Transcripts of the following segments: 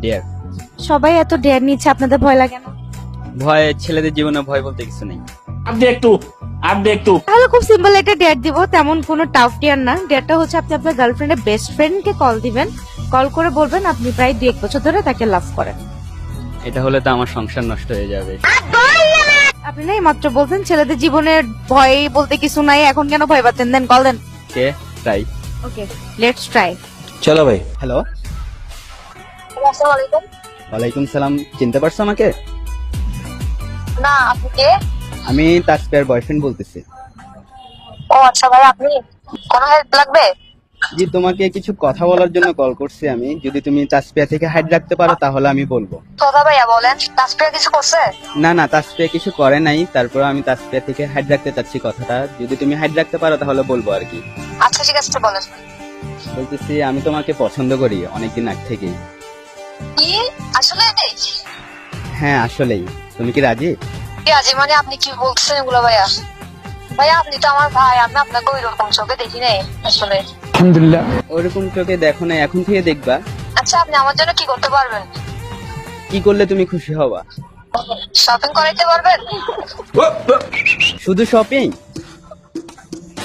Deer. সবাই এত dare নিচ্ছে, আপনাদের ভয় লাগে না? ভয়, ছেলেদের জীবনে ভয় বলতে কিছু নেই। তাহলে খুব সিম্পল একটা ডেয়ার দিব, তেমন কোনো টাফ ডেয়ার না। ডেয়ারটা হচ্ছে আপনি আপনার গার্লফ্রেন্ডের বেস্ট ফ্রেন্ডকে কল দিবেন, কল করে বলবেন আপনি প্রায় 2-1 বছর ধরে তাকে লাভ করেন। এটা হলে তো আমার সংসার নষ্ট হয়ে যাবে। আপনি না মাত্র বলতেন ছেলেদের জীবনে ভয় বলতে কিছু নাই, এখন কেন ভয় পাচ্ছেন? দেন কল দেন। কে? ট্রাই। Okay, let's try. চলো ভাই। হ্যালো, আসসালামু আলাইকুম। ওয়ালাইকুম সালাম। চিনতে পারছো আমাকে? না, আপনি কে? আমি তাসফিয়ার বয়ফ্রেন্ড বলতেছি। ও আচ্ছা ভাই, আপনি কোনো হেল্প লাগবে? জি, তোমাকে কিছু কথা বলার জন্য কল করছি আমি। যদি তুমি তাসফিয়া থেকে হাইড রাখতে পারো তাহলে আমি বলবো। তোদা ভাইয়া বলেন, তাসফিয়া কিছু করছে? না না, তাসফিয়া কিছু করে নাই, তারপর আমি তাসফিয়া থেকে হাইড রাখতে চাচ্ছি কথাটা। যদি তুমি হাইড রাখতে পারো তাহলে বলবো আর কি। আচ্ছা ঠিক আছে, বলেন। বলতেছি আমি তোমাকে পছন্দ করি অনেকদিন আগ থেকেই। কি আসলে? হ্যাঁ আসলেই। তুমি কি রাজি? কি আজি মানে আপনি কি বলছেন এগুলো ভাইয়া? ভাইয়া আপনি তো আমার ভাই, আমি আপনাকে ওই রকম চোখে দেখি নাই আসলে। ওরকম চোখে দেখো না, এখন থেকে দেখবা। আচ্ছা আপনি আমার জন্য কি করতে পারবেন? কি করলে তুমি খুশি হবা? শপিং করাইতে পারবেন? শুধু শপিং?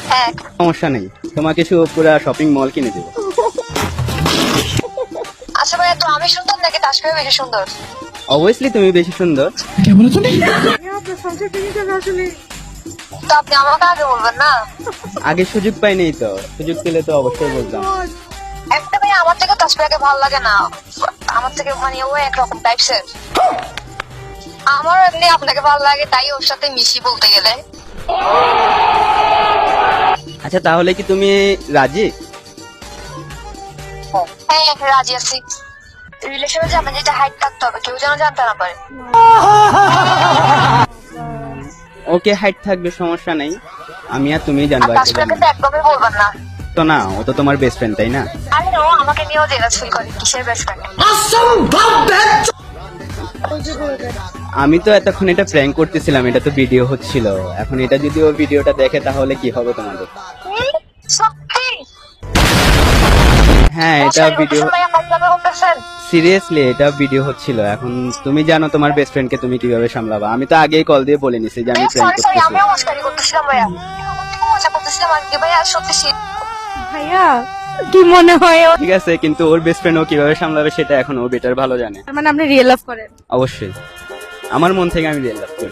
হ্যাঁ। সমস্যা নেই, তোমাকে শুধু পুরো শপিং মল কিনে দেবো। আচ্ছা ভাইয়া, তো আমি সুন্দর নাকি তাসফিয়া বেশি সুন্দর? অবভিয়াসলি তুমি বেশি সুন্দর। তো আপনি আমাকে আগে বলবেন না? আগে সুযোগ পাইনি, তো সুযোগ পেলে তো অবশ্যই বলতাম। একটা ভাইয়া আমার থেকে তাসফিয়াকে ভালো লাগে না, আমার থেকে মানে ও একরকম টাইপসের। আমার এমনি আপনাকে ভালো লাগে, তাই ওর সাথে মিশি বলতে গেলে। আচ্ছা তাহলে কি তুমি রাজি? হ্যাঁ রাজি আছি। রিলেশনে যাবেন, যেটা হাইট থাকতে হবে, কেউ যেন জানতে না পারে। ওকে, হাইট থাকবে, সমস্যা নেই। আমি আর তুমি জানবো। আর তাসফিয়াকে তো একদমই বলবেন না। তো না, ও তো তোমার বেস্ট ফ্রেন্ড, তাই না? আরে ও আমাকে নিয়েও জেলাস ফিল করে, কিসের বেস্ট ফ্রেন্ড? আমি তো এতক্ষণ এটা প্র্যাঙ্ক করতেছিলাম, এটা তো ভিডিও হচ্ছিল। এখন এটা যদি ও ভিডিওটা দেখে তাহলে কি হবে তোমাদের? সত্যি? হ্যাঁ এটা ভিডিও, ভাইয়া ফাইজলামি করতেছেন? সিরিয়াসলি এটা ভিডিও হচ্ছিল। এখন তুমি জানো তোমার বেস্ট ফ্রেন্ডকে তুমি কিভাবে সামলাবা। আমি তো আগেই কল দিয়ে বলে নিছি যে আমি প্র্যাঙ্ক সরি সরি, করতেছি। আমিও মস্কারি করতেছিলাম ভাইয়া, মজা করতেছিলাম আর কি ভাইয়া, সত্যি ভাইয়া কি মনে হয় ঠিক আছে, কিন্তু ওর বেস্ট ফ্রেন্ড ও কিভাবে সামলাবে সেটা এখন ও বেটার ভালো জানে। মানে আপনি রিয়েল লাভ করেন? অবশ্যই, আমার মন থেকে আমি রিয়েল লাভ করি।